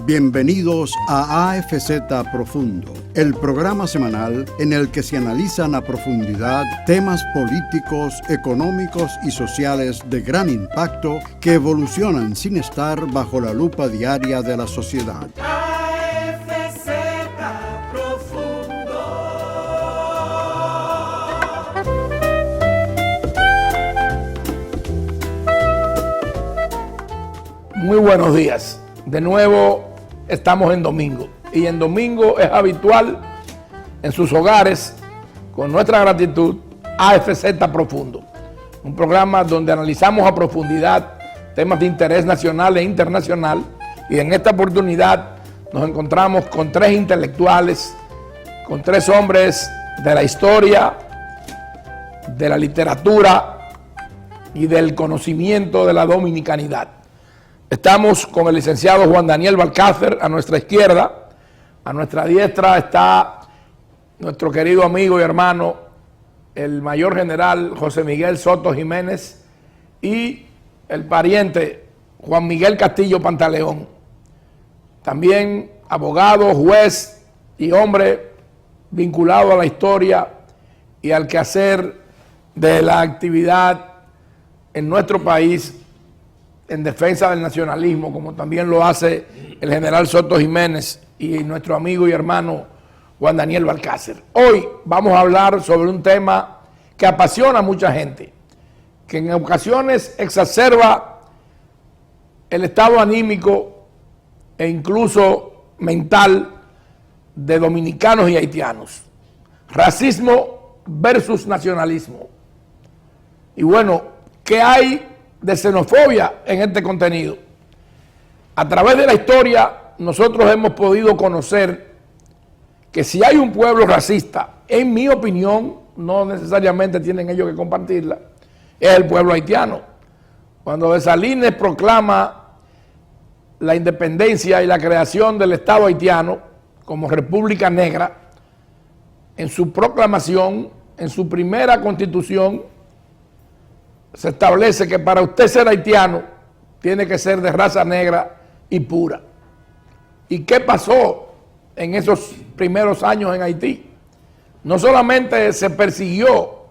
Bienvenidos a AFZ Profundo, el programa semanal en el que se analizan a profundidad temas políticos, económicos y sociales de gran impacto que evolucionan sin estar bajo la lupa diaria de la sociedad. AFZ Profundo. Muy buenos días. De nuevo estamos en domingo y en domingo es habitual en sus hogares, con nuestra gratitud, AFZ Profundo, un programa donde analizamos a profundidad temas de interés nacional e internacional, y en esta oportunidad nos encontramos con tres intelectuales, con tres hombres de la historia, de la literatura y del conocimiento de la dominicanidad. Estamos con el licenciado Juan Daniel Balcácer a nuestra izquierda. A nuestra diestra está nuestro querido amigo y hermano, el mayor general José Miguel Soto Jiménez, y el pariente Juan Miguel Castillo Pantaleón. También abogado, juez y hombre vinculado a la historia y al quehacer de la actividad en nuestro país en defensa del nacionalismo, como también lo hace el general Soto Jiménez y nuestro amigo y hermano Juan Daniel Balcácer. Hoy vamos a hablar sobre un tema que apasiona a mucha gente, que en ocasiones exacerba el estado anímico e incluso mental de dominicanos y haitianos. Racismo versus nacionalismo. Y bueno, ¿qué hay de xenofobia en este contenido? A través de la historia nosotros hemos podido conocer que si hay un pueblo racista, en mi opinión, no necesariamente tienen ellos que compartirla, es el pueblo haitiano. Cuando Dessalines proclama la independencia y la creación del Estado haitiano como República Negra, en su proclamación, en su primera constitución, se establece que para usted ser haitiano tiene que ser de raza negra y pura. ¿Y qué pasó en esos primeros años en Haití? No solamente se persiguió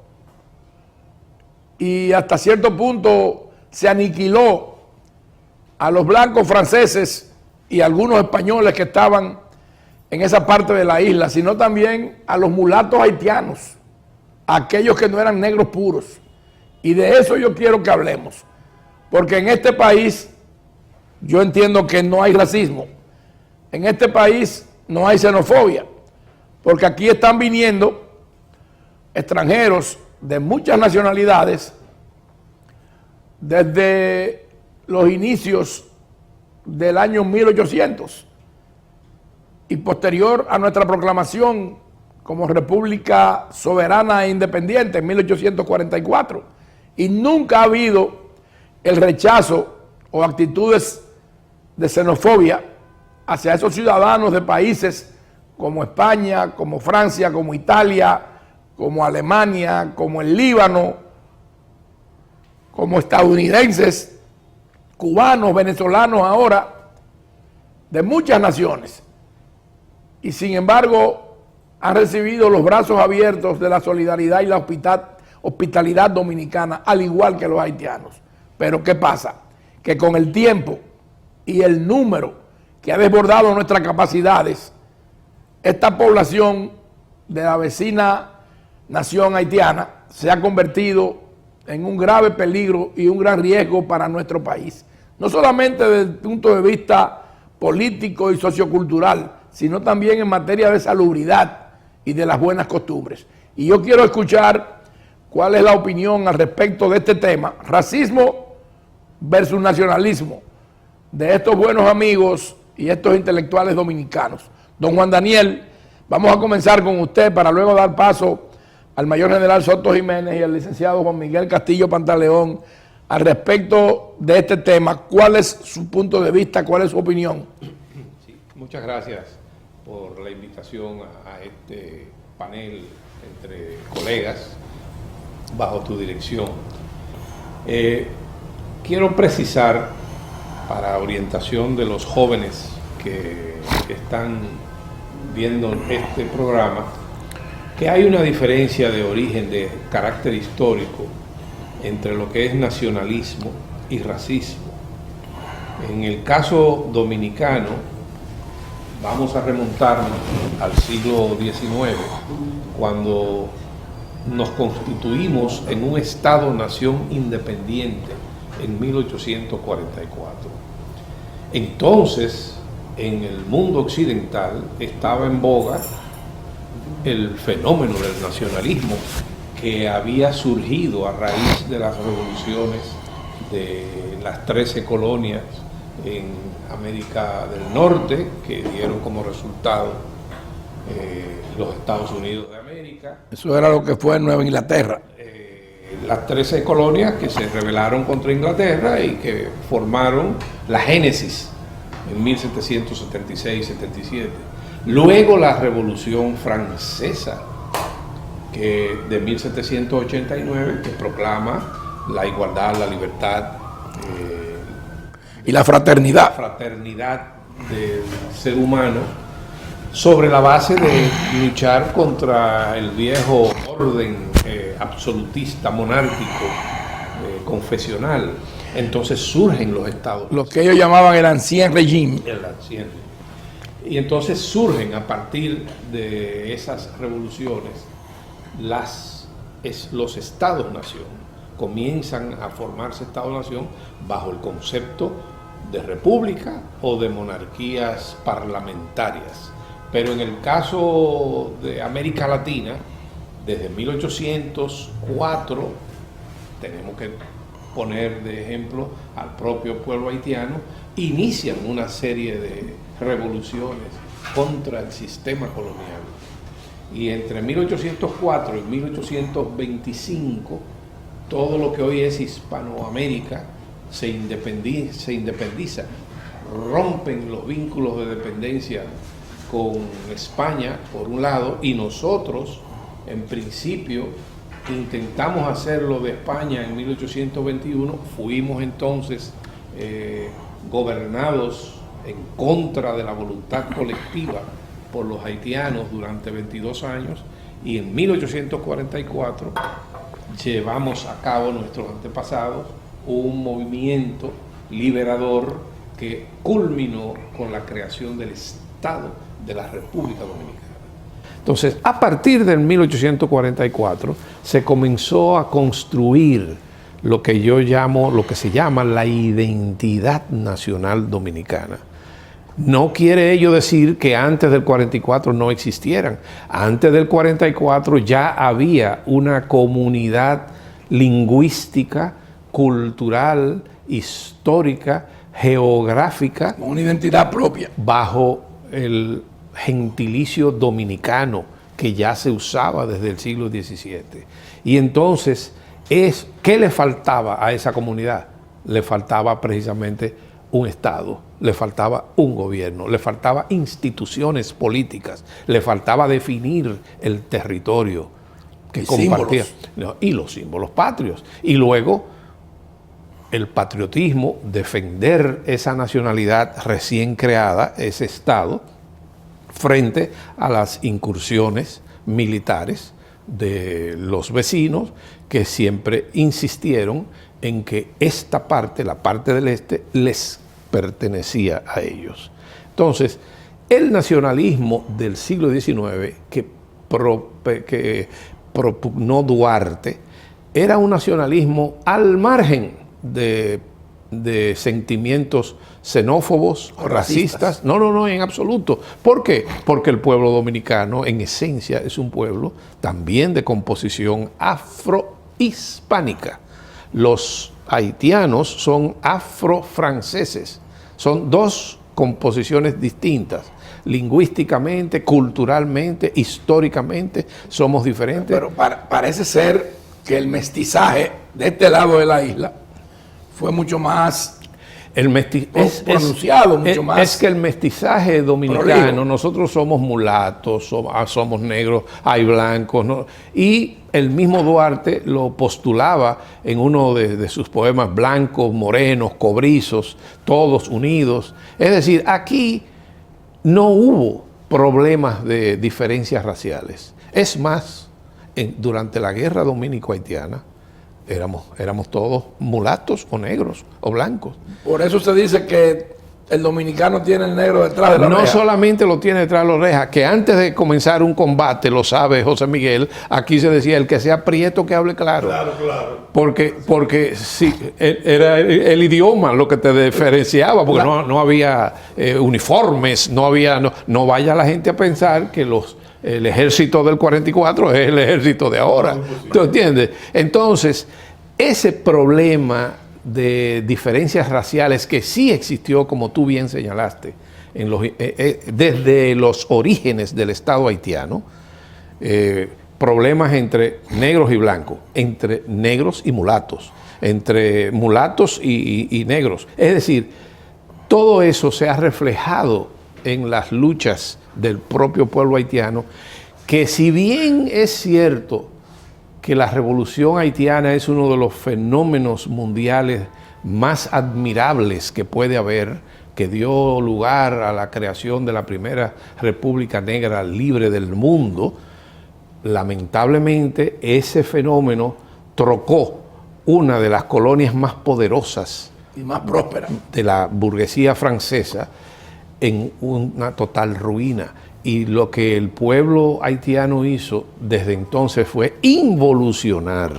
y hasta cierto punto se aniquiló a los blancos franceses y algunos españoles que estaban en esa parte de la isla, sino también a los mulatos haitianos, aquellos que no eran negros puros. Y de eso yo quiero que hablemos, porque en este país yo entiendo que no hay racismo, en este país no hay xenofobia, porque aquí están viniendo extranjeros de muchas nacionalidades desde los inicios del año 1800 y posterior a nuestra proclamación como República Soberana e Independiente en 1844. Y nunca ha habido el rechazo o actitudes de xenofobia hacia esos ciudadanos de países como España, como Francia, como Italia, como Alemania, como el Líbano, como estadounidenses, cubanos, venezolanos ahora, de muchas naciones. Y sin embargo, han recibido los brazos abiertos de la solidaridad y la hospitalidad dominicana, al igual que los haitianos. Pero ¿qué pasa? Que con el tiempo y el número que ha desbordado nuestras capacidades, esta población de la vecina nación haitiana se ha convertido en un grave peligro y un gran riesgo para nuestro país. No solamente desde el punto de vista político y sociocultural, sino también en materia de salubridad y de las buenas costumbres. Y yo quiero escuchar cuál es la opinión al respecto de este tema, racismo versus nacionalismo, de estos buenos amigos y estos intelectuales dominicanos. Don Juan Daniel, vamos a comenzar con usted para luego dar paso al mayor general Soto Jiménez y al licenciado Juan Miguel Castillo Pantaleón al respecto de este tema. ¿Cuál es su punto de vista? ¿Cuál es su opinión? Sí, muchas gracias por la invitación a este panel entre colegas bajo tu dirección. Quiero precisar, para orientación de los jóvenes que están viendo este programa que hay una diferencia de origen, de carácter histórico, entre lo que es nacionalismo y racismo. En el caso dominicano, vamos a remontarnos al siglo XIX, cuando nos constituimos en un Estado-nación independiente en 1844. Entonces, en el mundo occidental estaba en boga el fenómeno del nacionalismo que había surgido a raíz de las revoluciones de las 13 colonias en América del Norte, que dieron como resultado los Estados Unidos de América. Eso era lo que fue en Nueva Inglaterra. Las 13 colonias que se rebelaron contra Inglaterra y que formaron la génesis en 1776-77. Luego la Revolución Francesa, que de 1789, que proclama la igualdad, la libertad y la fraternidad. Del ser humano, sobre la base de luchar contra el viejo orden absolutista, monárquico, confesional. Entonces surgen los estados. Lo que ellos llamaban el ancien régime. Y entonces surgen a partir de esas revoluciones los estados-nación. Comienzan a formarse estados-nación bajo el concepto de república o de monarquías parlamentarias. Pero en el caso de América Latina, desde 1804, tenemos que poner de ejemplo al propio pueblo haitiano, inician una serie de revoluciones contra el sistema colonial. Y entre 1804 y 1825, todo lo que hoy es Hispanoamérica se independiza, rompen los vínculos de dependencia con España, por un lado, y nosotros, en principio, intentamos hacerlo de España en 1821, fuimos entonces gobernados en contra de la voluntad colectiva por los haitianos durante 22 años, y en 1844 llevamos a cabo, nuestros antepasados, un movimiento liberador que culminó con la creación del Estado de la República Dominicana. Entonces, a partir del 1844 se comenzó a construir lo que yo llamo, lo que se llama la identidad nacional dominicana. No quiere ello decir que antes del 44 no existieran. Antes del 44 ya había una comunidad lingüística, cultural, histórica, geográfica. Una identidad propia. Bajo el gentilicio dominicano que ya se usaba desde el siglo XVII. Y entonces, ¿qué le faltaba a esa comunidad? Le faltaba precisamente un Estado, le faltaba un gobierno, le faltaba instituciones políticas, le faltaba definir el territorio que compartía. Y los símbolos patrios. Y luego el patriotismo, defender esa nacionalidad recién creada, ese Estado, frente a las incursiones militares de los vecinos, que siempre insistieron en que esta parte, la parte del este, les pertenecía a ellos. Entonces, el nacionalismo del siglo XIX que propugnó Duarte era un nacionalismo al margen de sentimientos xenófobos, racistas. No, en absoluto. ¿Por qué? Porque el pueblo dominicano, en esencia, es un pueblo también de composición afrohispánica. Los haitianos son afrofranceses. Son dos composiciones distintas. Lingüísticamente, culturalmente, históricamente, somos diferentes. Pero parece ser que el mestizaje de este lado de la isla fue mucho más pronunciado, mucho más. Es que el mestizaje dominicano, nosotros somos mulatos, somos negros, hay blancos, ¿no? Y el mismo Duarte lo postulaba en uno de sus poemas: blancos, morenos, cobrizos, todos unidos. Es decir, aquí no hubo problemas de diferencias raciales. Es más, durante la guerra dominico-haitiana éramos todos mulatos o negros o blancos. Por eso se dice que el dominicano tiene el negro detrás de la oreja. No solamente lo tiene detrás de la oreja, que antes de comenzar un combate, lo sabe José Miguel, aquí se decía, el que sea prieto que hable claro. Claro, claro. Porque sí, era el idioma lo que te diferenciaba, porque no había uniformes, no vaya la gente a pensar que el ejército del 44 es el ejército de ahora. ¿Tú entiendes? Entonces, ese problema de diferencias raciales que sí existió, como tú bien señalaste, desde los orígenes del Estado haitiano, problemas entre negros y blancos, entre negros y mulatos, entre mulatos y negros. Es decir, todo eso se ha reflejado en las luchas del propio pueblo haitiano, que si bien es cierto que la revolución haitiana es uno de los fenómenos mundiales más admirables que puede haber, que dio lugar a la creación de la primera república negra libre del mundo, lamentablemente ese fenómeno trocó una de las colonias más poderosas y más próspera de la burguesía francesa en una total ruina. Y lo que el pueblo haitiano hizo desde entonces fue involucionar.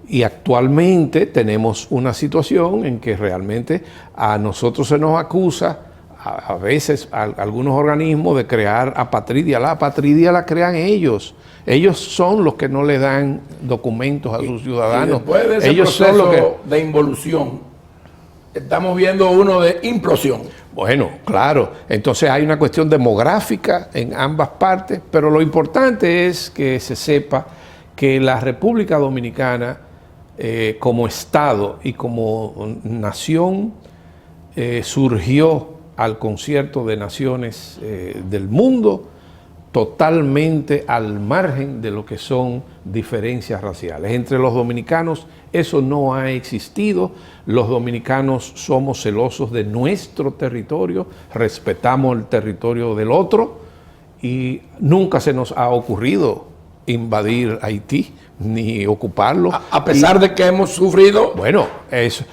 Y actualmente tenemos una situación en que realmente a nosotros se nos acusa, a veces a algunos organismos, de crear apatridia. La apatridia la crean ellos. Ellos son los que no le dan documentos a sus ciudadanos. Y después de ese ellos proceso son los que... de involución, estamos viendo uno de implosión. Bueno, claro, entonces hay una cuestión demográfica en ambas partes, pero lo importante es que se sepa que la República Dominicana, como Estado y como nación, surgió al concierto de naciones del mundo totalmente al margen de lo que son diferencias raciales. Entre los dominicanos eso no ha existido. Los dominicanos somos celosos de nuestro territorio, respetamos el territorio del otro y nunca se nos ha ocurrido invadir Haití ni ocuparlo. A pesar de que hemos sufrido... Bueno, eso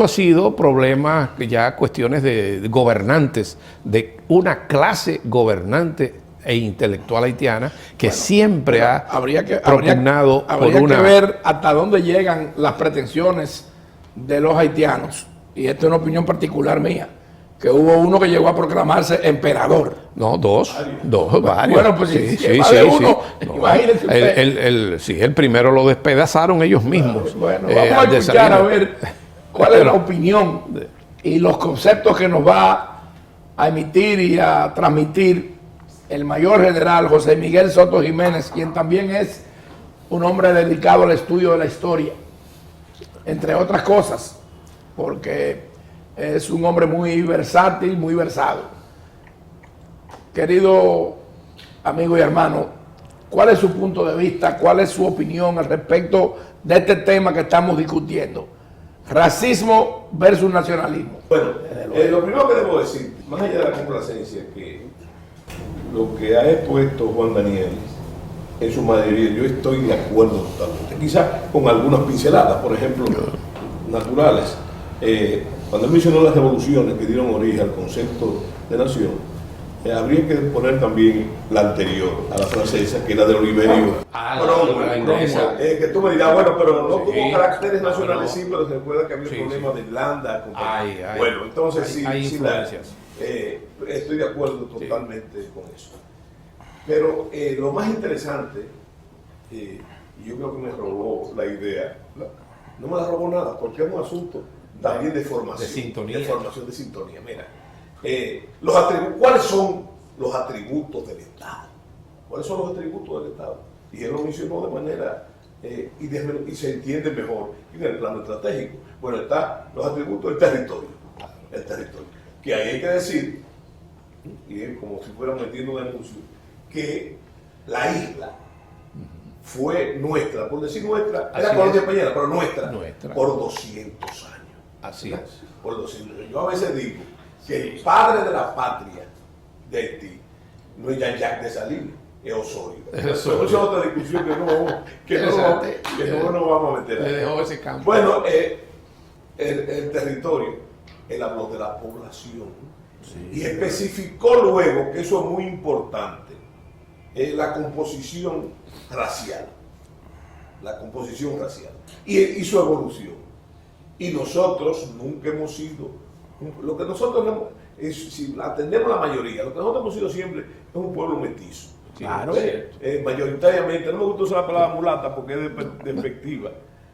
ha sido problemas, ya cuestiones de gobernantes, de una clase gobernante e intelectual haitiana que siempre ha propugnado por una... que ver hasta dónde llegan las pretensiones de los haitianos, y esto es una opinión particular mía, que hubo uno que llegó a proclamarse emperador. No, varios. Bueno, pues sí. Imagínese el primero lo despedazaron ellos mismos. Bueno, vamos a escuchar a ver cuál es la opinión y los conceptos que nos va a emitir y a transmitir el mayor general José Miguel Soto Jiménez, quien también es un hombre dedicado al estudio de la historia, entre otras cosas, porque es un hombre muy versátil, muy versado. Querido amigo y hermano, ¿cuál es su punto de vista? ¿Cuál es su opinión al respecto de este tema que estamos discutiendo? Racismo versus nacionalismo. Bueno, lo primero que debo decir, más allá de la complacencia, que lo que ha expuesto Juan Daniel, en su mayoría, yo estoy de acuerdo totalmente. Quizás con algunas pinceladas, por ejemplo, naturales. Cuando él mencionó las revoluciones que dieron origen al concepto de nación, habría que poner también la anterior, a la francesa, que era de Oliverio. Que tú me dirás, bueno, pero no tuvo caracteres nacionales, sí, pero se recuerda que había problemas de Irlanda. Bueno, entonces hay influencias. Estoy de acuerdo totalmente con eso. Pero lo más interesante, y yo creo que me robó la idea, no me la robó nada, porque es un asunto también de formación. De sintonía. De formación, de sintonía. Mira, ¿cuáles son los atributos del Estado? ¿Cuáles son los atributos del Estado? Y él lo mencionó de manera, y se entiende mejor en el plano estratégico. Bueno, están los atributos del territorio. El territorio. Que ahí hay que decir, y es como si fuera metiendo un anuncio, que la isla fue nuestra, por decir nuestra, era colonia española, pero nuestra, por 200 años. Así es. Por 200 años. Yo a veces digo que el padre de la patria de Haití no es Jean-Jacques Dessalines, es Osorio. Osorio. Esa es otra discusión que no vamos a meter Le ahí. dejó ese campo. Bueno, el territorio, él habló de la población y especificó luego que eso es muy importante, la composición racial. La composición racial y su evolución. Y nosotros nunca hemos sido, lo que nosotros hemos, si atendemos la mayoría, lo que nosotros hemos sido siempre es un pueblo mestizo. Claro. Mayoritariamente, no me gusta usar la palabra mulata porque es despectiva.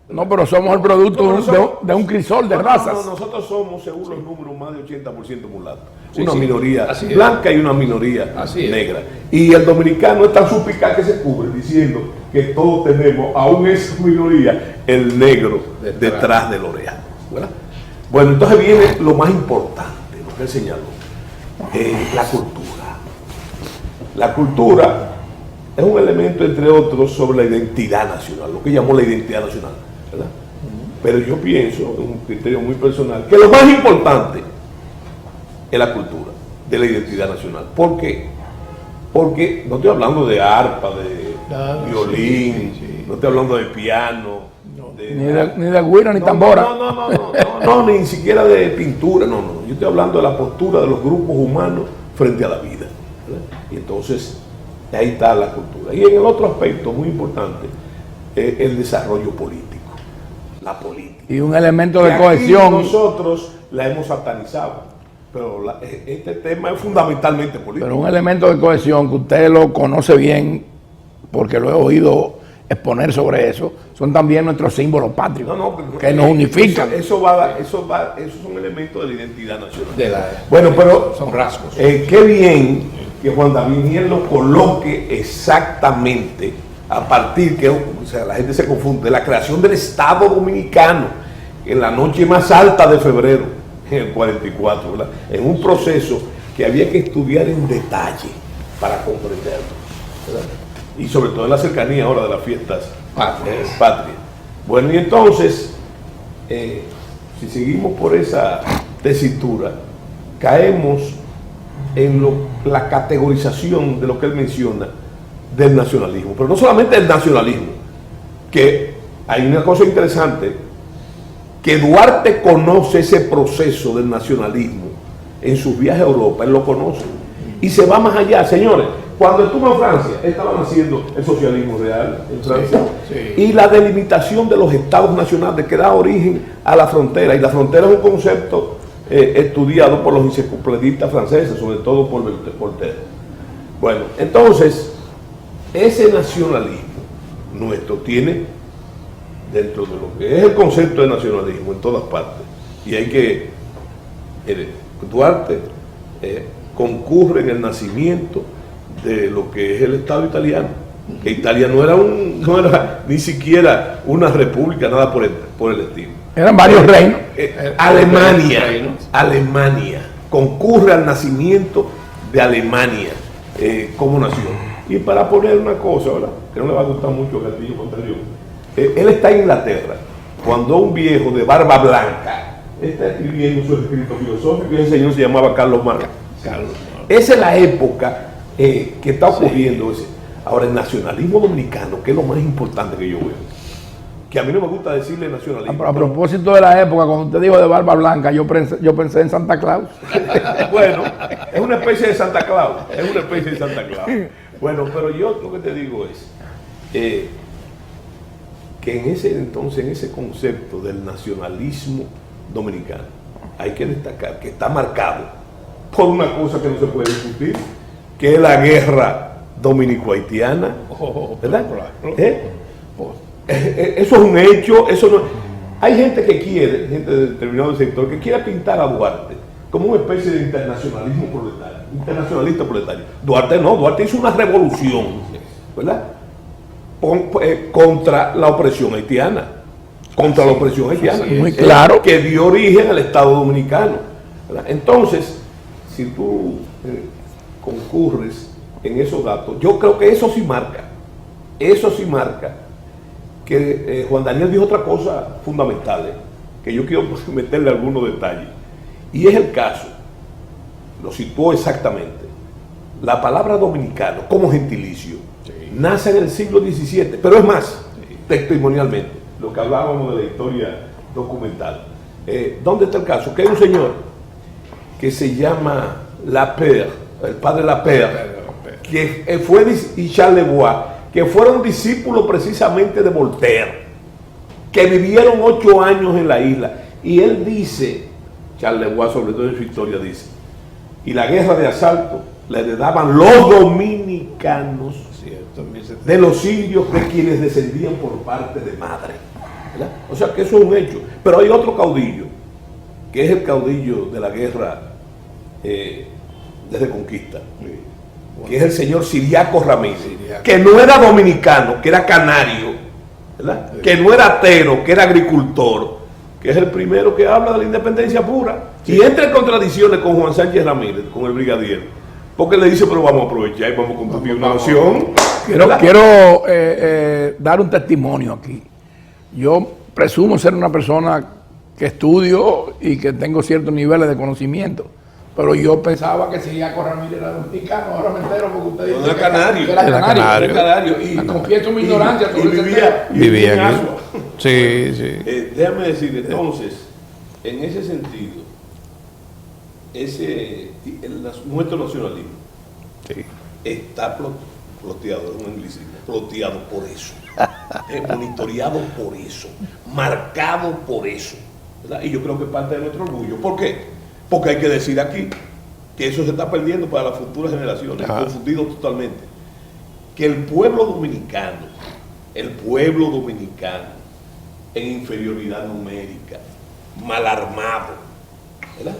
No, pero somos el producto de un crisol de razas. No, nosotros somos, según los números, más de 80% mulatos. Sí, una sí. minoría Así es. blanca y una minoría Así es. negra. Y el dominicano es tan suspicaz que se cubre diciendo que todos tenemos, aún esa minoría, el negro detrás del oreja. ¿Verdad? Bueno, entonces viene lo más importante, lo que él señaló, la cultura. La cultura es un elemento, entre otros, sobre la identidad nacional, lo que llamó la identidad nacional, ¿verdad? Pero yo pienso, es un criterio muy personal, que lo más importante es la cultura de la identidad nacional. ¿Por qué? Porque no estoy hablando de arpa, de violín, no estoy hablando de piano, Ni de güira ni tambora. no, ni siquiera de pintura, no. Yo estoy hablando de la postura de los grupos humanos frente a la vida, ¿verdad? Y entonces, ahí está la cultura. Y en el otro aspecto muy importante, el desarrollo político, la política. Y un elemento de Que cohesión. aquí nosotros la hemos satanizado, pero este tema es fundamentalmente político. Pero un elemento de cohesión que usted lo conoce bien, porque lo he oído exponer sobre eso, son también nuestros símbolos patrios, que nos unifican. Esos son elementos de la identidad nacional. Bueno, pero son rasgos. qué bien que Juan David lo coloque exactamente a partir que, o sea, la gente se confunde, de la creación del Estado Dominicano en la noche más alta de febrero, en el 44, ¿verdad? En un proceso que había que estudiar en detalle para comprenderlo, ¿verdad? Y sobre todo en la cercanía ahora de las fiestas patrias. Bueno, y entonces, si seguimos por esa tesitura, caemos en la categorización de lo que él menciona del nacionalismo. Pero no solamente el nacionalismo, que hay una cosa interesante, que Duarte conoce ese proceso del nacionalismo en sus viajes a Europa, él lo conoce, y se va más allá. Señores, cuando estuvo en Francia, estaban haciendo el socialismo real en Francia, y la delimitación de los estados nacionales que da origen a la frontera, y la frontera es un concepto estudiado por los enciclopedistas franceses, sobre todo por Voltaire. Bueno, entonces, ese nacionalismo nuestro tiene, dentro de lo que es el concepto de nacionalismo en todas partes, y hay que, Duarte concurre en el nacimiento de lo que es el Estado italiano, que Italia no era ni siquiera una república, nada por el estilo. Eran varios reinos. Alemania concurre al nacimiento de Alemania como nación. Y para poner una cosa, ¿verdad?, que no le va a gustar mucho a Castillo Pantaleón, él está en Inglaterra cuando un viejo de barba blanca está escribiendo su escrito filosófico, y ese señor se llamaba Carlos Marx. Esa es la época que está ocurriendo. Ahora, el nacionalismo dominicano, que es lo más importante que yo veo, que a mí no me gusta decirle nacionalismo. A propósito de la época, cuando usted dijo de barba blanca, yo pensé en Santa Claus. Bueno, es una especie de Santa Claus, Bueno, pero yo lo que te digo es que en ese concepto del nacionalismo dominicano, hay que destacar que está marcado por una cosa que no se puede discutir, que es la guerra dominico-haitiana, ¿verdad? Eso es un hecho. Eso no. Hay gente que quiere, gente de determinado sector, que quiere pintar a Duarte como una especie de internacionalismo proletario, internacionalista proletario. Duarte no, Duarte hizo una revolución, ¿verdad?, contra la opresión haitiana, muy claro, que dio origen al Estado Dominicano, ¿verdad? Entonces, si tú concurres en esos datos, yo creo que eso sí marca que Juan Daniel dijo otra cosa fundamental, que yo quiero meterle algunos detalles, y es el caso, lo situó exactamente, la palabra dominicano como gentilicio nace en el siglo XVII, pero es más, testimonialmente, lo que hablábamos de la historia documental. ¿Dónde está el caso? Que hay un señor que se llama Lapierre, el padre Lapierre, que fue, y Charles Bois, que fueron discípulos precisamente de Voltaire, que vivieron 8 años en la isla. Y él dice, Charles Bois sobre todo en su historia dice, y la guerra de asalto la heredaban los dominicanos de los indios de quienes descendían por parte de madre, ¿verdad? O sea que eso es un hecho. Pero hay otro caudillo, que es el caudillo de la guerra de Reconquista, que es el señor Ciriaco Ramírez, que no era dominicano, que era canario, ¿verdad? Que no era atero, que era agricultor, que es el primero que habla de la independencia pura, y entra en contradicciones con Juan Sánchez Ramírez, con el brigadier, porque le dice, pero vamos a aprovechar y vamos a construir una nación. Quiero dar un testimonio aquí. Yo presumo ser una persona que estudio y que tengo ciertos niveles de conocimiento, pero yo pensaba que Ciriaco Ramírez era dominicano. Ahora me entero porque usted dice Era canario. Era canario. Y confieso mi ignorancia. vivía en aquí. Asua. Sí. Déjame decir, entonces, en ese sentido, nuestro nacionalismo está ploteado, es un anglicismo, ploteado por eso, monitoreado por eso, marcado por eso, ¿verdad? Y yo creo que es parte de nuestro orgullo. ¿Por qué? Porque hay que decir aquí que eso se está perdiendo para las futuras generaciones, confundido totalmente. Que el pueblo dominicano, en inferioridad numérica, mal armado, ¿verdad?,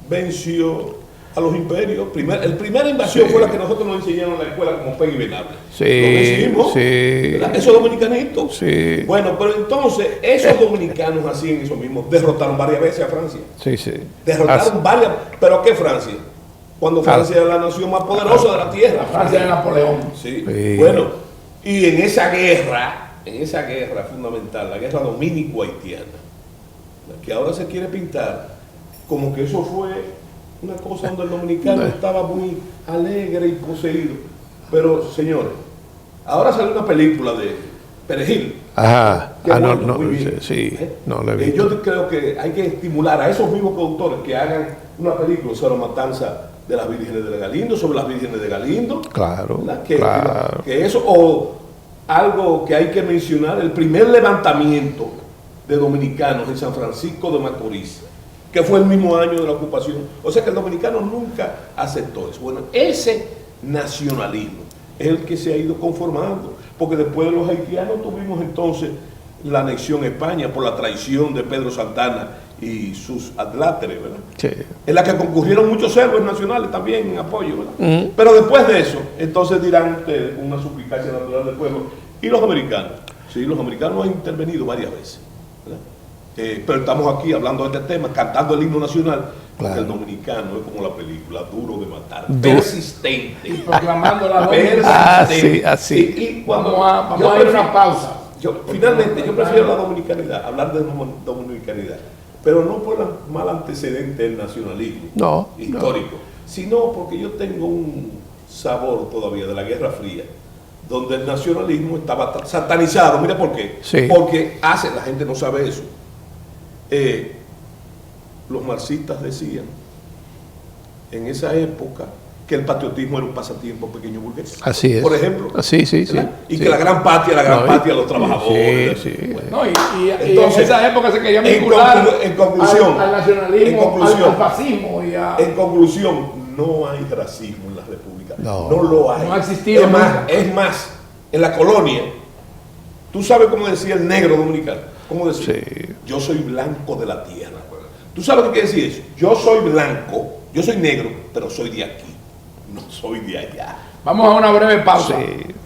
venció a los imperios. La primera invasión fue la que nosotros nos enseñaron en la escuela como Peggy Venable. Lo decimos, esos dominicanitos. Bueno, pero entonces esos dominicanos hacían eso mismo, derrotaron varias veces a Francia. Derrotaron varias, pero ¿qué Francia? Cuando Francia era la nación más poderosa de la tierra. Francia de Napoleón. Bueno, y en esa guerra fundamental, la guerra dominico-haitiana, que ahora se quiere pintar como que eso fue una cosa donde el dominicano estaba muy alegre y poseído. Pero, señores, ahora sale una película de Perejil. No la he visto. Yo creo que hay que estimular a esos mismos productores que hagan una película sobre la matanza de las vírgenes de Galindo, sobre las vírgenes de Galindo. Claro. Que eso, o algo que hay que mencionar, el primer levantamiento de dominicanos en San Francisco de Macorís, que fue el mismo año de la ocupación. O sea que el dominicano nunca aceptó eso. Bueno, ese nacionalismo es el que se ha ido conformando, porque después de los haitianos tuvimos entonces la anexión a España por la traición de Pedro Santana y sus adláteres, ¿verdad? En la que concurrieron muchos héroes nacionales también en apoyo, ¿verdad? Pero después de eso, entonces dirán ustedes, una suplicacia natural del pueblo, y los americanos. Sí, los americanos han intervenido varias veces, ¿verdad? Pero estamos aquí hablando de este tema, cantando el himno nacional, porque el dominicano es como la película, duro de matar, persistente. Y proclamando la persistente. Así. Y cuando vamos a ir a una pausa. Finalmente, yo prefiero la dominicanidad, hablar de dominicanidad, pero no por el mal antecedente del nacionalismo histórico, sino porque yo tengo un sabor todavía de la Guerra Fría, donde el nacionalismo estaba satanizado. Mira por qué. Porque la gente no sabe eso. Los marxistas decían en esa época que el patriotismo era un pasatiempo pequeño burgués. Así es. Por ejemplo. Y que la gran patria, los trabajadores. Bueno, y entonces, en esa época se quería vincular al nacionalismo, al fascismo. En conclusión, no hay racismo en la República. No lo hay. No ha existido. Es más, en la colonia, tú sabes cómo decía el negro dominicano. ¿Cómo decir? Yo soy blanco de la tierra. ¿Tú sabes lo que quiere decir eso? Yo soy blanco, yo soy negro, pero soy de aquí, no soy de allá. Vamos a una breve pausa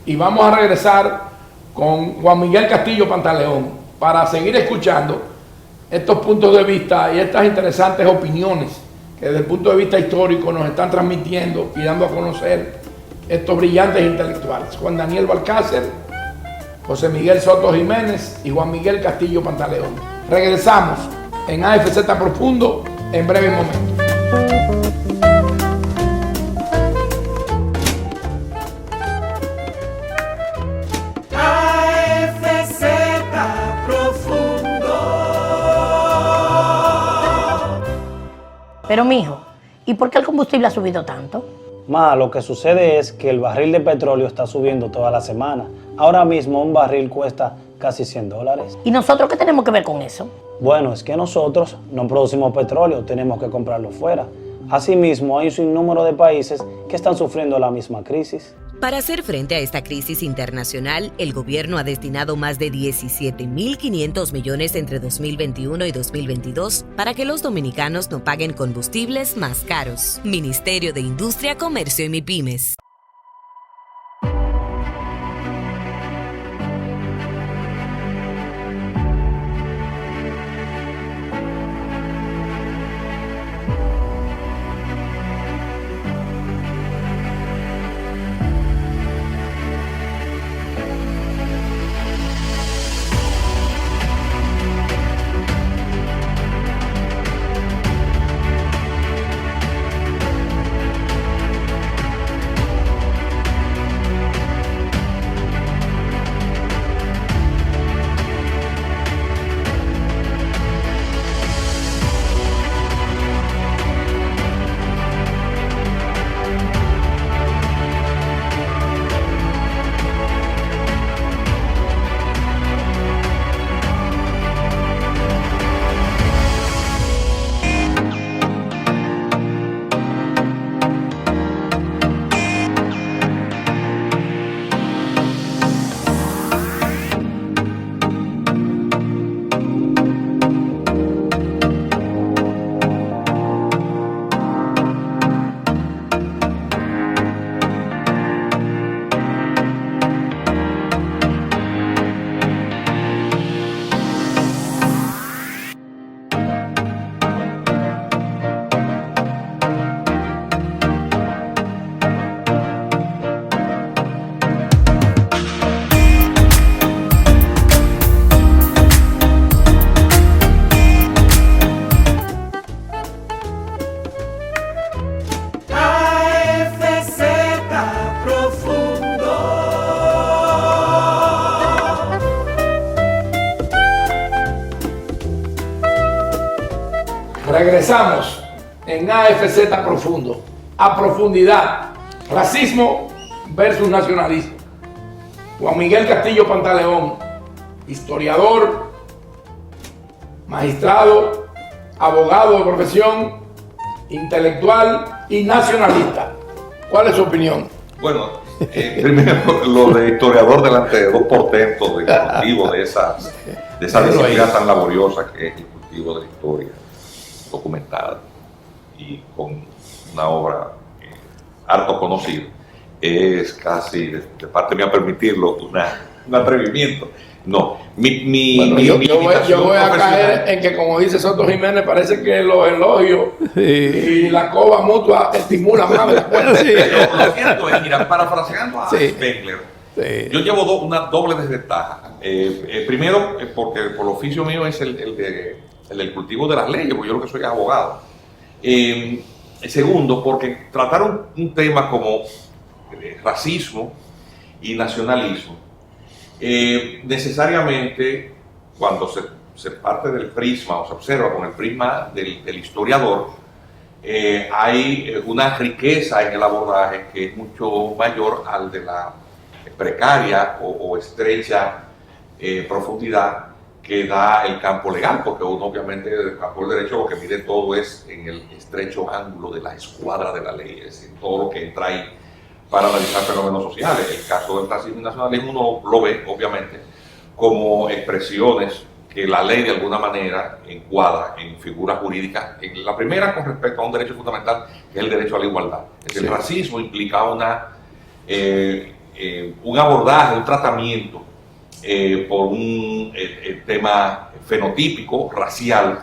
y vamos a regresar con Juan Miguel Castillo Pantaleón para seguir escuchando estos puntos de vista y estas interesantes opiniones que desde el punto de vista histórico nos están transmitiendo y dando a conocer estos brillantes intelectuales. Juan Daniel Balcácer, José Miguel Soto Jiménez y Juan Miguel Castillo Pantaleón. Regresamos en AFZ Profundo en breve momento. Pero mijo, ¿y por qué el combustible ha subido tanto? Ma, lo que sucede es que el barril de petróleo está subiendo toda la semana. Ahora mismo un barril cuesta casi $100. ¿Y nosotros qué tenemos que ver con eso? Bueno, es que nosotros no producimos petróleo, tenemos que comprarlo fuera. Asimismo, hay un sinnúmero de países que están sufriendo la misma crisis. Para hacer frente a esta crisis internacional, el gobierno ha destinado más de 17.500 millones entre 2021 y 2022 para que los dominicanos no paguen combustibles más caros. Ministerio de Industria, Comercio y MIPYMES. Regresamos en AFZ Profundo, a profundidad, racismo versus nacionalismo. Juan Miguel Castillo Pantaleón, historiador, magistrado, abogado de profesión, intelectual y nacionalista. ¿Cuál es su opinión? Bueno, primero lo de historiador delante de dos portentos de cultivo de esa disciplina tan laboriosa que es el cultivo de la historia documentada y con una obra harto conocida, es casi, de parte mía permitirlo, un atrevimiento. No, yo voy a caer en que, como dice Soto Jiménez, parece que los elogios y la coba mutua estimulan más de la cuenta. Sí. Lo cierto es, mira, parafraseando a Spengler, yo llevo una doble desventaja. Primero, porque por el oficio mío es el del cultivo de las leyes, porque yo lo que soy es abogado. Segundo, porque tratar un tema como racismo y nacionalismo, necesariamente cuando se parte del prisma o se observa con el prisma del historiador, hay una riqueza en el abordaje que es mucho mayor al de la precaria o estrecha profundidad que da el campo legal, porque uno obviamente del campo del derecho lo que mide todo es en el estrecho ángulo de la escuadra de la ley, es decir, todo lo que entra ahí para analizar fenómenos sociales. El caso del racismo y nacionalismo uno lo ve obviamente como expresiones que la ley de alguna manera encuadra en figuras jurídicas. En la primera con respecto a un derecho fundamental, que es el derecho a la igualdad. Es decir, el racismo implica un abordaje, un tratamiento por un tema fenotípico, racial,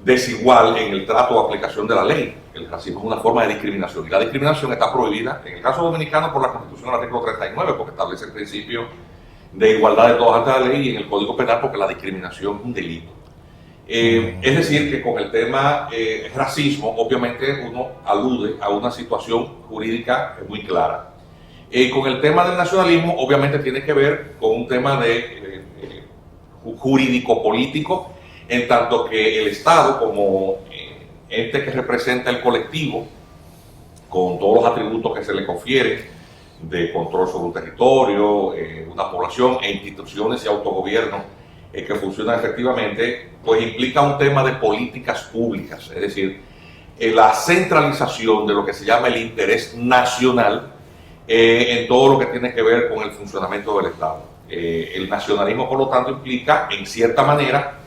desigual en el trato o aplicación de la ley. El racismo es una forma de discriminación y la discriminación está prohibida, en el caso dominicano, por la Constitución, el artículo 39, porque establece el principio de igualdad de todas ante la ley, y en el Código Penal porque la discriminación es un delito. Es decir, que con el tema racismo, obviamente uno alude a una situación jurídica muy clara. Con el tema del nacionalismo, obviamente tiene que ver con un tema de jurídico-político, en tanto que el Estado, como ente que representa el colectivo, con todos los atributos que se le confieren, de control sobre un territorio, una población e instituciones y autogobierno que funcionan efectivamente, pues implica un tema de políticas públicas, es decir, la centralización de lo que se llama el interés nacional en todo lo que tiene que ver con el funcionamiento del Estado. El nacionalismo, por lo tanto, implica, en cierta manera,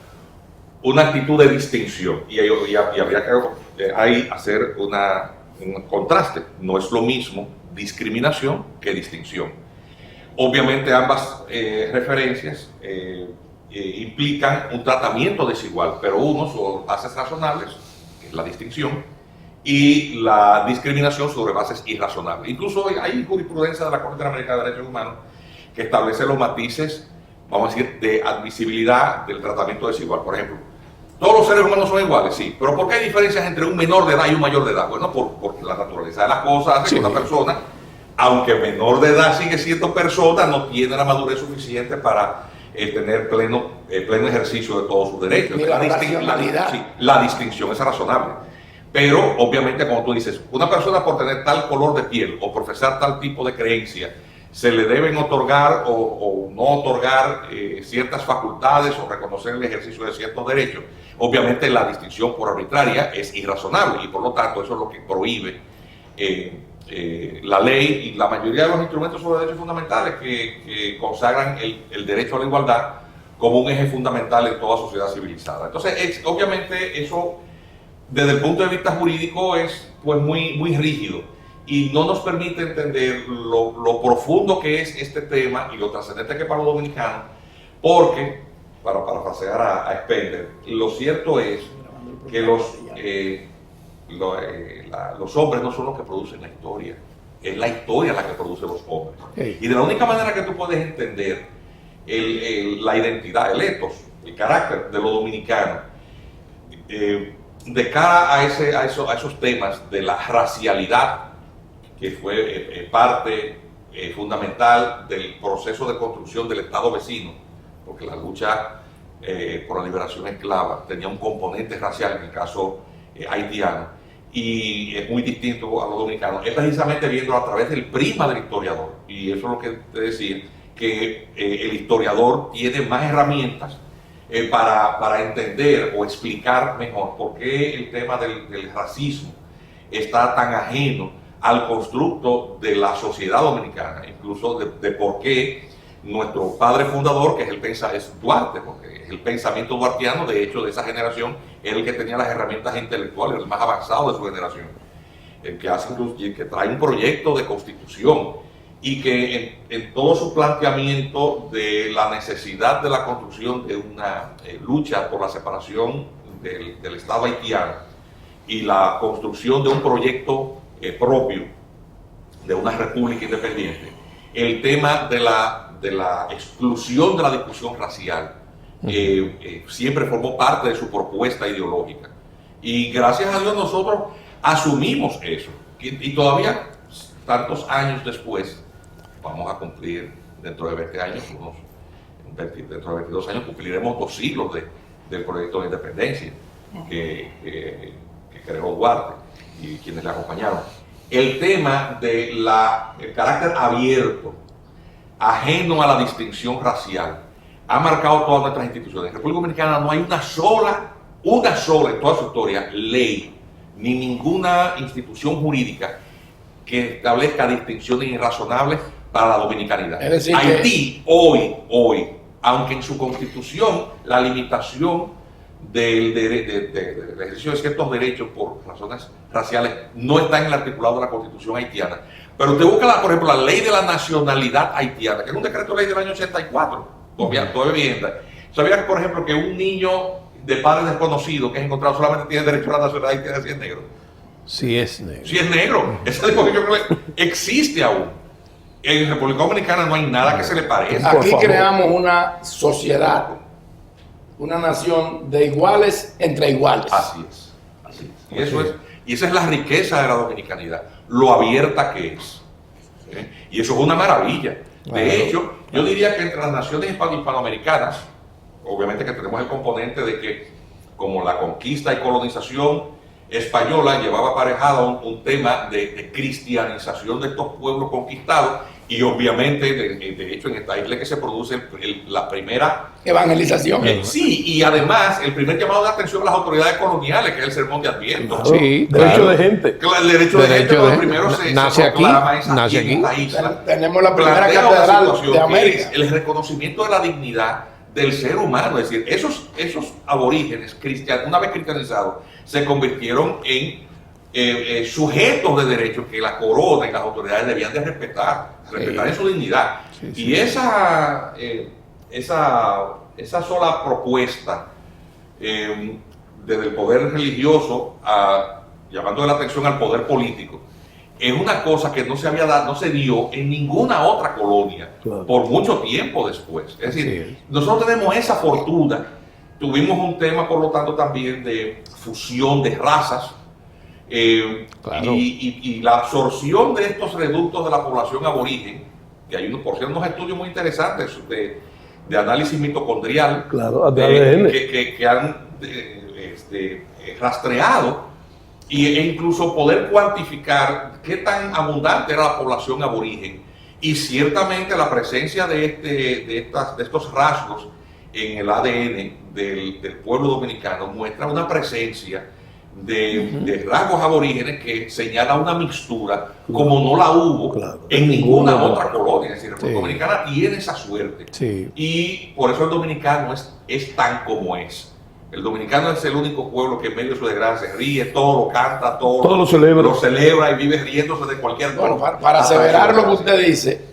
una actitud de distinción, y habría que ahí hacer un contraste. No es lo mismo discriminación que distinción. Obviamente ambas referencias implican un tratamiento desigual, pero uno sobre bases razonables, que es la distinción, y la discriminación sobre bases irrazonables. Incluso hay jurisprudencia de la Corte Interamericana de Derechos Humanos que establece los matices, vamos a decir, de admisibilidad del tratamiento desigual. Por ejemplo, todos los seres humanos son iguales, sí, pero ¿por qué hay diferencias entre un menor de edad y un mayor de edad? Bueno, porque la naturaleza de las cosas hace que una persona, aunque menor de edad sigue siendo persona, no tiene la madurez suficiente para tener pleno ejercicio de todos sus derechos. La distinción es razonable. Pero, obviamente, como tú dices, una persona por tener tal color de piel o profesar tal tipo de creencia, se le deben otorgar o no otorgar ciertas facultades o reconocer el ejercicio de ciertos derechos. Obviamente la distinción por arbitraria es irrazonable y por lo tanto eso es lo que prohíbe la ley y la mayoría de los instrumentos sobre derechos fundamentales que consagran el derecho a la igualdad como un eje fundamental en toda sociedad civilizada. Entonces, obviamente eso desde el punto de vista jurídico es pues muy rígido y no nos permite entender lo profundo que es este tema y lo trascendente que es para los dominicanos, porque, para parafrasear a Spender, lo cierto es que los hombres no son los que producen la historia, es la historia la que produce los hombres. Y de la única manera que tú puedes entender la identidad, el ethos, el carácter de los dominicanos, de cara a esos temas de la racialidad, que fue parte fundamental del proceso de construcción del Estado vecino, porque la lucha por la liberación esclava tenía un componente racial en el caso haitiano, y es muy distinto a los dominicanos, es precisamente viendo a través del prisma del historiador, y eso es lo que te decía, que el historiador tiene más herramientas para entender o explicar mejor por qué el tema del racismo está tan ajeno al constructo de la sociedad dominicana, incluso de por qué nuestro padre fundador, que es Duarte, porque el pensamiento duartiano, de hecho, de esa generación, es el que tenía las herramientas intelectuales, el más avanzado de su generación, el que trae un proyecto de constitución y que en todo su planteamiento de la necesidad de la construcción de una lucha por la separación del Estado haitiano y la construcción de un proyecto propio de una república independiente, el tema de la exclusión de la discusión racial siempre formó parte de su propuesta ideológica. Y gracias a Dios nosotros asumimos eso. Y todavía, tantos años después, vamos a cumplir dentro de 20 años, dentro de 22 años cumpliremos 2 siglos del proyecto de independencia que creó Duarte y quienes le acompañaron. El tema del carácter abierto, ajeno a la distinción racial, ha marcado todas nuestras instituciones. En República Dominicana no hay una sola en toda su historia, ley, ni ninguna institución jurídica que establezca distinciones irrazonables para la dominicanidad. Es decir, Haití, hoy, aunque en su constitución la limitación del ejercicio de ciertos derechos por razones raciales no está en el articulado de la constitución haitiana, pero te busca, por ejemplo, la ley de la nacionalidad haitiana, que es un decreto de ley del año 84, todavía vivienda. ¿Sabías, por ejemplo, que un niño de padre desconocido que es encontrado solamente tiene derecho a la nacionalidad haitiana si es negro? Si es negro. Si es negro. Esa disposición existe aún. En República Dominicana no hay nada que se le parezca. Aquí creamos una sociedad, una nación de iguales entre iguales. Así es. Y esa es la riqueza de la dominicanidad, lo abierta que es. Y eso es una maravilla. De hecho, yo diría que entre las naciones hispanoamericanas, obviamente que tenemos el componente de que como la conquista y colonización española llevaba aparejada un tema de cristianización de estos pueblos conquistados, y obviamente, de hecho, en esta isla que se produce la primera evangelización. Sí, y además el primer llamado de atención a las autoridades coloniales, que es el sermón de Adviento. Sí, Derecho de gente. El derecho de gente, de primero se nace aquí, nace en esta isla. Tenemos la primera Plantea una catedral situación de América. que es el reconocimiento de la dignidad del ser humano. Es decir, esos aborígenes cristianos, una vez cristianizados, se convirtieron en sujetos de derechos que la corona y las autoridades debían de respetar en su dignidad. Y esa sola propuesta desde el poder religioso llamando la atención al poder político es una cosa que no se dio en ninguna otra colonia por mucho tiempo después. Es decir, nosotros tenemos esa fortuna. Tuvimos un tema, por lo tanto, también de fusión de razas. Y la absorción de estos reductos de la población aborigen, que hay por cierto unos estudios muy interesantes de análisis mitocondrial que han rastreado e incluso poder cuantificar qué tan abundante era la población aborigen, y ciertamente la presencia de estos rasgos en el ADN del pueblo dominicano muestra una presencia de rasgos aborígenes que señala una mixtura como no la hubo en ninguna otra colonia. Es decir, la República Dominicana tiene esa suerte. Y por eso el dominicano es tan como es. El dominicano es el único pueblo que en medio de su desgracia se ríe, todo lo canta, todo lo celebra y vive riéndose de cualquier cosa. Bueno, para aseverar lo que usted dice,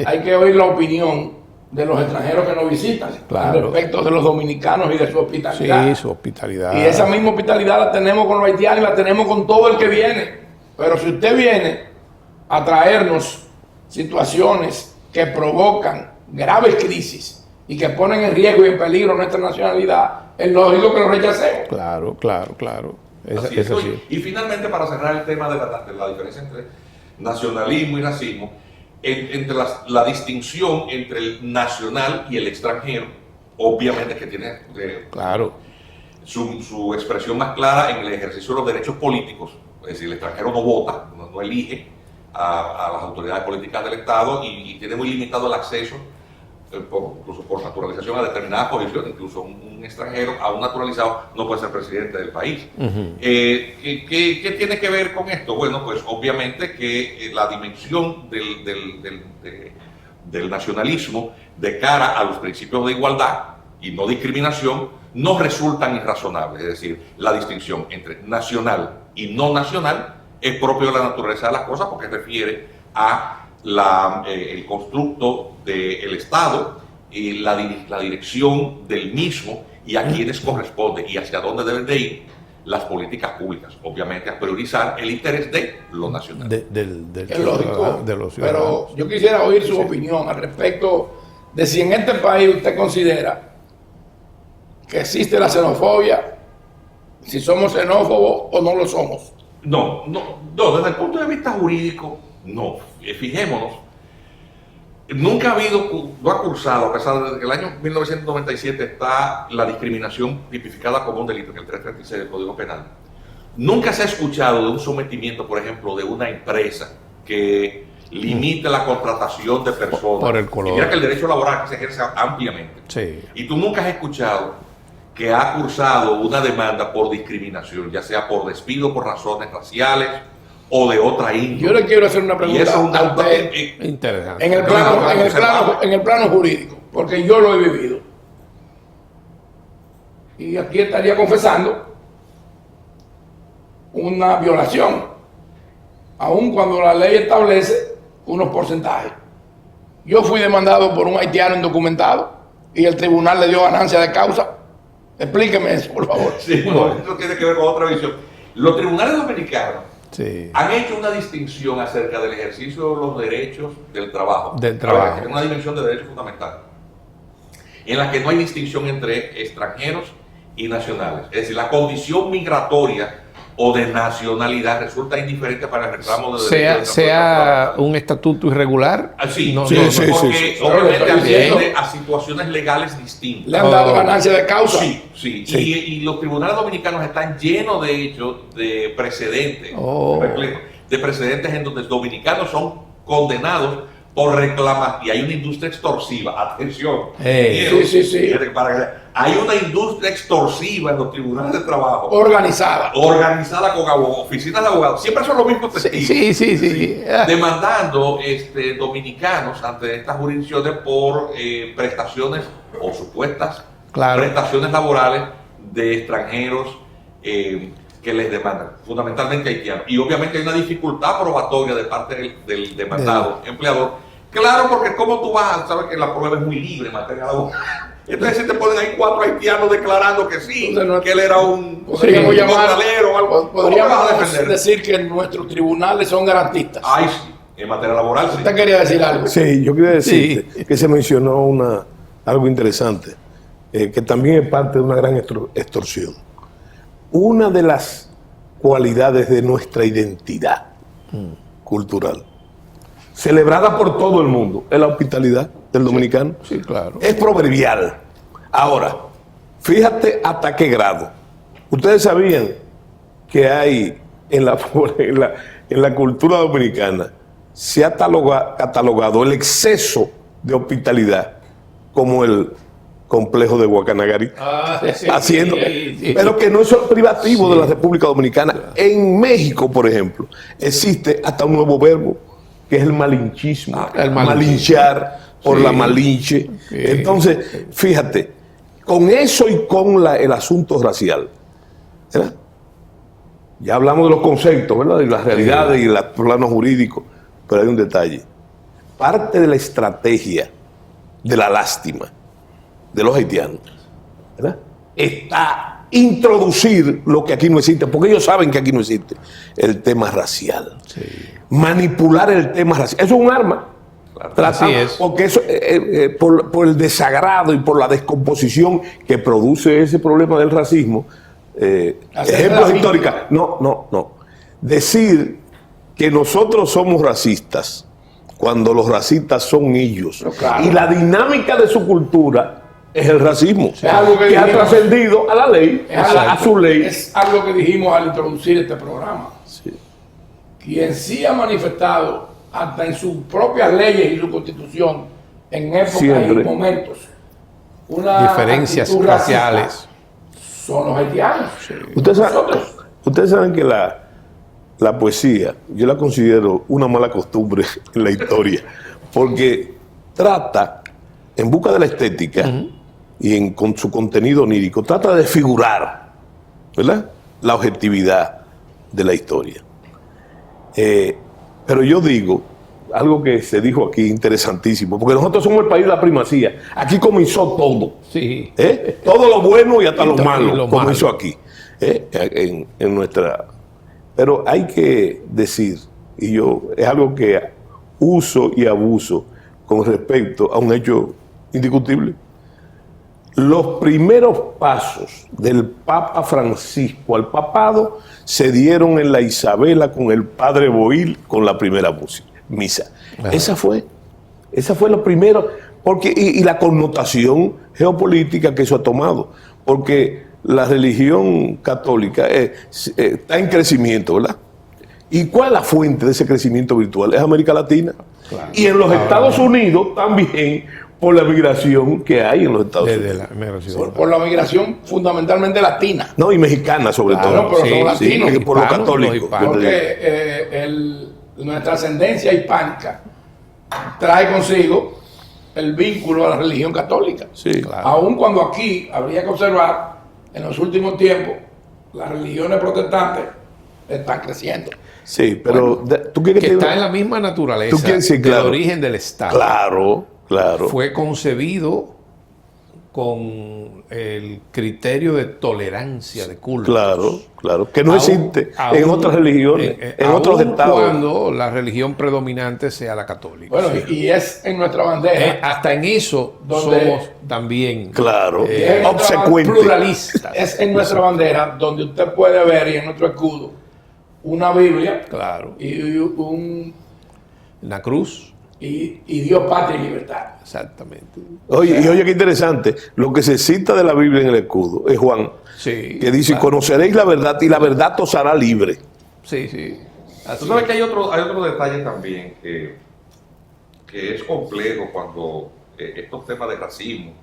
hay que oír la opinión de los extranjeros que nos visitan respecto de los dominicanos y de su hospitalidad. Sí, su hospitalidad. Y esa misma hospitalidad la tenemos con los haitianos y la tenemos con todo el que viene. Pero si usted viene a traernos situaciones que provocan graves crisis y que ponen en riesgo y en peligro nuestra nacionalidad, es lógico que lo rechacemos. Claro. Es así. Y finalmente, para cerrar el tema de la diferencia entre nacionalismo y racismo, entre la distinción entre el nacional y el extranjero, obviamente que tiene su expresión más clara en el ejercicio de los derechos políticos. Es decir, el extranjero no vota, no elige a las autoridades políticas del Estado y tiene muy limitado el acceso, incluso por naturalización, a determinadas posiciones. Incluso un extranjero, aún naturalizado, no puede ser presidente del país. ¿Qué tiene que ver con esto? Bueno, pues obviamente que la dimensión del nacionalismo de cara a los principios de igualdad y no discriminación no resultan irrazonables. Es decir, la distinción entre nacional y no nacional es propio de la naturaleza de las cosas, porque refiere a el constructo del Estado y la dirección del mismo, y a quienes corresponde y hacia dónde deben de ir las políticas públicas. Obviamente a priorizar el interés de lo nacional. Es lógico, pero yo quisiera oír su opinión al respecto de si en este país usted considera que existe la xenofobia, si somos xenófobos o no lo somos. No, desde el punto de vista jurídico, no. Fijémonos, nunca ha habido, no ha cursado, a pesar de que el año 1997 está la discriminación tipificada como un delito en el 336 del Código Penal. Nunca se ha escuchado de un sometimiento, por ejemplo, de una empresa que limite la contratación de personas. Por el color. Y mira que el derecho laboral se ejerce ampliamente. Sí. Y tú nunca has escuchado que ha cursado una demanda por discriminación, ya sea por despido por razones raciales o de otra índole. Yo le quiero hacer una pregunta. Y eso es un dato interesante. En el plano jurídico, porque yo lo he vivido. Y aquí estaría confesando una violación, aun cuando la ley establece unos porcentajes. Yo fui demandado por un haitiano indocumentado y el tribunal le dio ganancia de causa. Explíqueme eso, por favor. Sí, bueno, eso tiene que ver con otra visión. Los tribunales dominicanos han hecho una distinción acerca del ejercicio de los derechos del trabajo. Tiene una dimensión de derecho fundamental, en la que no hay distinción entre extranjeros y nacionales. Es decir, la condición migratoria o de nacionalidad resulta indiferente para el reclamo de derechos de sea un estatuto irregular. Sí, No, porque obviamente entiendo. atiende a situaciones legales distintas. Le han dado ganancia de causa. Sí. Y los tribunales dominicanos están llenos, de hecho, de precedentes, de precedentes en donde los dominicanos son condenados por reclamar, y hay una industria extorsiva, atención. Sí. Hay una industria extorsiva en los tribunales de trabajo. Organizada Con abogados, oficinas de abogados. Siempre son los mismos testigos. Sí. Demandando dominicanos ante estas jurisdicciones por prestaciones o supuestas prestaciones laborales de extranjeros que les demandan, fundamentalmente haitianos. Y obviamente hay una dificultad probatoria de parte del demandado, empleador. Claro, porque como tú vas, sabes que la prueba es muy libre en materia de abogado. Entonces, si te ponen ahí 4 haitianos declarando que sí, que él era un contralero o algo, podríamos decir que nuestros tribunales son garantistas. Ay, sí, en materia laboral sí. ¿Usted quería decir algo? Sí, yo quería decir que se mencionó algo interesante, que también es parte de una gran extorsión. Una de las cualidades de nuestra identidad cultural, celebrada por todo el mundo, es la hospitalidad del dominicano. Sí, claro. Es proverbial. Ahora, fíjate hasta qué grado. Ustedes sabían que hay en la cultura dominicana, se ha catalogado el exceso de hospitalidad como el complejo de Guacanagari, haciendo, pero que no es privativo de la República Dominicana. En México, por ejemplo, existe hasta un nuevo verbo, que es el malinchismo, malinchar por la malinche. Entonces, fíjate, con eso y con el asunto racial, ¿verdad? Ya hablamos de los conceptos, ¿verdad? Y las realidades y los planos jurídicos, pero hay un detalle. Parte de la estrategia de la lástima de los haitianos, ¿verdad?, está introducir lo que aquí no existe, porque ellos saben que aquí no existe, el tema racial. Manipular el tema racial. Eso es un arma. Así es. Porque eso, por el desagrado y por la descomposición que produce ese problema del racismo, ejemplos históricos. No. Decir que nosotros somos racistas cuando los racistas son ellos. Y la dinámica de su cultura es el racismo, Es algo que ha trascendido a la ley, a su ley. Es algo que dijimos al introducir este programa. Quien sí ha manifestado, hasta en sus propias leyes y su constitución, en épocas y momentos, una diferencias actitud raciales, racista, son los haitianos. Ustedes saben que la poesía, yo la considero una mala costumbre en la historia, porque trata, en busca de la estética y con su contenido onírico, trata de figurar, ¿verdad?, la objetividad de la historia. Pero yo digo algo que se dijo aquí interesantísimo, porque nosotros somos el país de la primacía. Aquí comenzó todo. Sí. Todo lo bueno y hasta lo malo comenzó aquí. En nuestra. Pero hay que decir, y yo es algo que uso y abuso con respecto a un hecho indiscutible. Los primeros pasos del Papa Francisco al papado se dieron en la Isabela con el padre Boil, con la primera misa. Esa fue lo primero, porque y la connotación geopolítica que eso ha tomado, porque la religión católica está en crecimiento, ¿verdad? ¿Y cuál es la fuente de ese crecimiento virtual? Es América Latina. Claro. Y en los Estados Unidos también, por la migración que hay en los Estados Unidos. Por la migración fundamentalmente latina. No, y mexicana sobre todo. No, pero son latinos. Sí, por los católicos. Porque nuestra ascendencia hispánica trae consigo el vínculo a la religión católica. Sí, claro. Aun cuando aquí habría que observar, en los últimos tiempos, las religiones protestantes están creciendo. Sí, pero ¿tú quieres que está en la misma naturaleza del origen del Estado. Claro. Fue concebido con el criterio de tolerancia de cultos. Claro, claro, que no existe en aún- otras religiones, en otros aún estados. cuando la religión predominante sea la católica. Bueno, y es en nuestra bandera. Hasta en eso Donde- somos también Claro, es obsecuente. pluralistas. Es en nuestra bandera donde usted puede ver, y en nuestro escudo, una Biblia Claro. y La cruz, y Dios, patria y libertad. exactamente. Oye, y oye, qué interesante. Lo que se cita de la Biblia en el escudo es Juan, Sí. que dice: claro. conoceréis la verdad y la verdad os hará libre. Sí, sí. Así Tú sabes es. que hay otro detalle también que es complejo cuando estos temas de racismo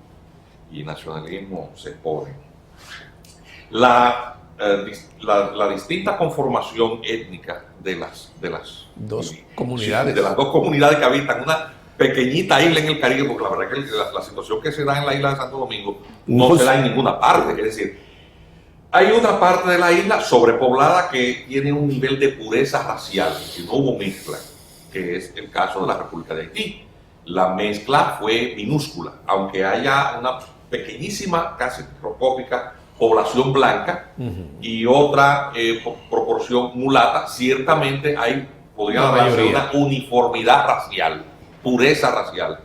y nacionalismo se ponen. La distinta conformación étnica de las Dos comunidades. de las dos comunidades que habitan una pequeñita isla en el Caribe, porque la verdad que la situación que se da en la isla de Santo Domingo no No se da se- en ninguna parte. Es decir, hay una parte de la isla sobrepoblada que tiene un nivel de pureza racial, que no hubo mezcla, que es el caso de la República de Haití. La mezcla fue minúscula, aunque haya una pequeñísima, casi microscópica, población blanca y otra proporción mulata, ciertamente podría La darse mayoría. una uniformidad racial, pureza racial.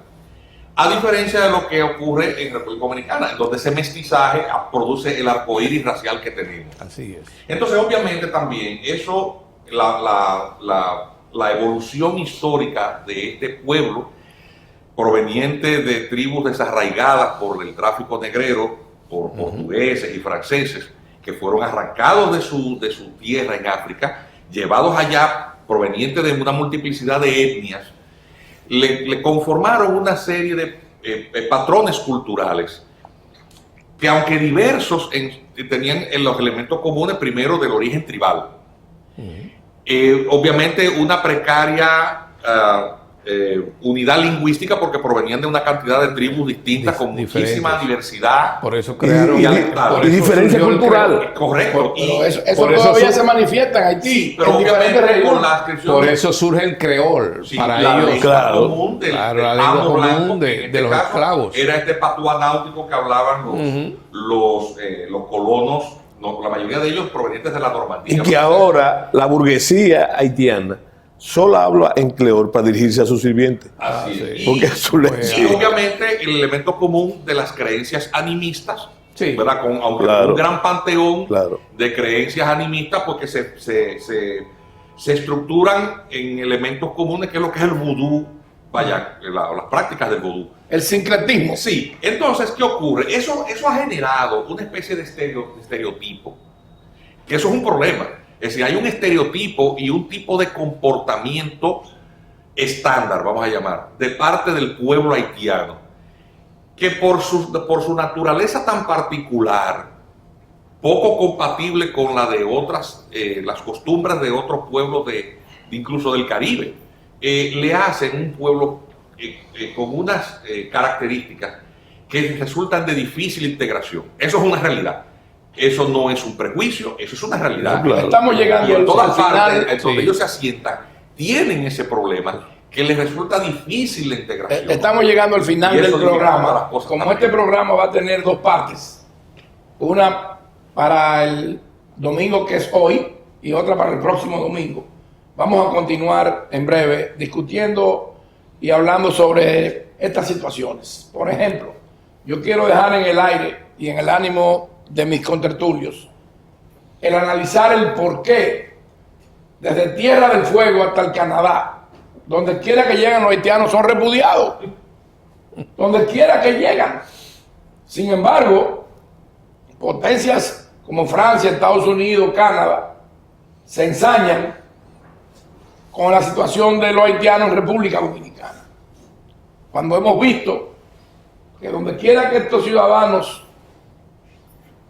A diferencia de lo que ocurre en República Dominicana, en donde ese mestizaje produce el arcoíris racial que tenemos. Así es. Entonces, obviamente también eso, la evolución histórica de este pueblo, proveniente de tribus desarraigadas por el tráfico negrero, por portugueses y franceses, que fueron arrancados de su tierra en África, llevados allá, provenientes de una multiplicidad de etnias, le conformaron una serie de patrones culturales que, aunque diversos, tenían en los elementos comunes, primero del origen tribal. Obviamente una precaria unidad lingüística, porque provenían de una cantidad de tribus distintas con muchísima diferentes. diversidad. Por eso crearon. dialectal. por Y eso diferencia surgió el cultural. Correcto. Pero eso por eso todavía su- se manifiesta en Haití. Sí, pero en diferentes obviamente con regiones. la descripción Por de- eso surge el creol. sí, para la ellos. lengua claro, común del claro, la del lengua amo común blanco, de- que en de los caso esclavos. Era este patuá náutico que hablaban los colonos, la mayoría de ellos provenientes de la Normandía. Y que ahora la burguesía haitiana solo habla en creol para dirigirse a sus sirvientes. Así es. Porque es su Pues, leche. Y obviamente el elemento común de las creencias animistas, Sí. ¿verdad? Aunque Claro. un gran panteón Claro. de creencias animistas, porque se estructuran en elementos comunes, que es lo que es el vudú, vaya, las prácticas del vudú. El sincretismo. Sí, entonces, ¿qué ocurre? Eso ha generado una especie de estereotipo, que eso es un problema. Es decir, hay un estereotipo y un tipo de comportamiento estándar, vamos a llamar, de parte del pueblo haitiano, que por su naturaleza tan particular, poco compatible con la de otras, las costumbres de otros pueblos incluso del Caribe, le hacen un pueblo con unas características que resultan de difícil integración. Eso es una realidad. Eso no es un prejuicio, eso es una realidad. Claro. Estamos llegando Y en todas al final. partes en donde sí. ellos se asientan, tienen ese problema que les resulta difícil la integración. Estamos llegando al final Y del eso dificulta las programa. cosas Como también. este programa va a tener dos partes, una para el domingo, que es hoy, y otra para el próximo domingo, vamos a continuar en breve discutiendo y hablando sobre estas situaciones. Por ejemplo, yo quiero dejar en el aire y en el ánimo de mis contertulios el analizar el porqué, desde Tierra del Fuego hasta el Canadá, donde quiera que llegan los haitianos son repudiados. Donde quiera que llegan. Sin embargo, potencias como Francia, Estados Unidos, Canadá, se ensañan con la situación de los haitianos en República Dominicana. Cuando hemos visto que donde quiera que estos ciudadanos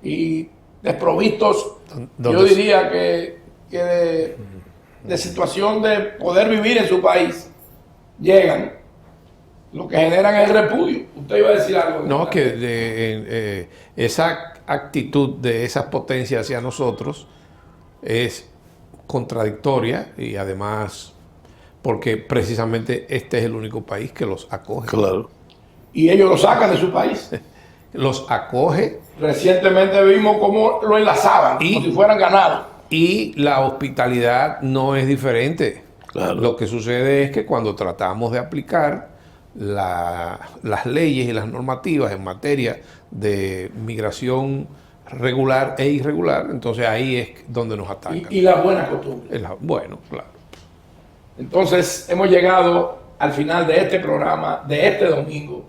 y desprovistos, yo ¿Dónde? diría que de situación de poder vivir en su país, llegan, lo que generan es repudio. Usted iba a decir algo. No, que esa actitud de esas potencias hacia nosotros es contradictoria y además porque precisamente este es el único país que los acoge. Claro. Y ellos lo sacan de su país. los acoge. Recientemente vimos cómo lo enlazaban, como si fueran ganados. Y la hospitalidad no es diferente. Claro. Lo que sucede es que cuando tratamos de aplicar las leyes y las normativas en materia de migración regular e irregular, entonces ahí es donde nos atacan. Y la buena costumbre. Bueno, claro. Entonces hemos llegado al final de este programa, de este domingo,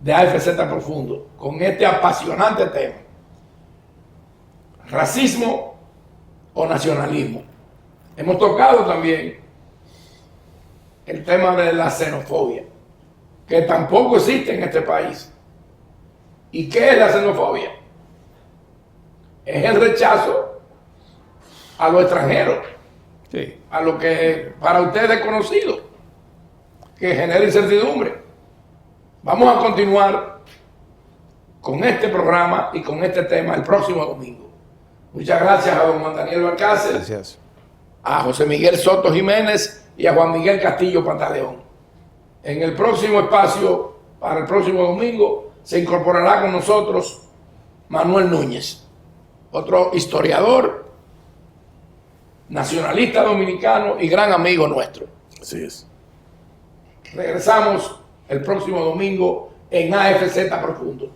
de AFZ Profundo, con este apasionante tema. Racismo o nacionalismo. Hemos tocado también el tema de la xenofobia, que tampoco existe en este país. ¿Y qué es la xenofobia? Es el rechazo a lo extranjero, sí, a lo que para ustedes es conocido, que genera incertidumbre. Vamos a continuar con este programa y con este tema el próximo domingo. Muchas gracias a don Juan Daniel Balcácer, gracias, a José Miguel Soto Jiménez y a Juan Miguel Castillo Pantaleón. En el próximo espacio, para el próximo domingo, se incorporará con nosotros Manuel Núñez, otro historiador, nacionalista dominicano y gran amigo nuestro. Así es. Regresamos el próximo domingo en AFZ Profundo.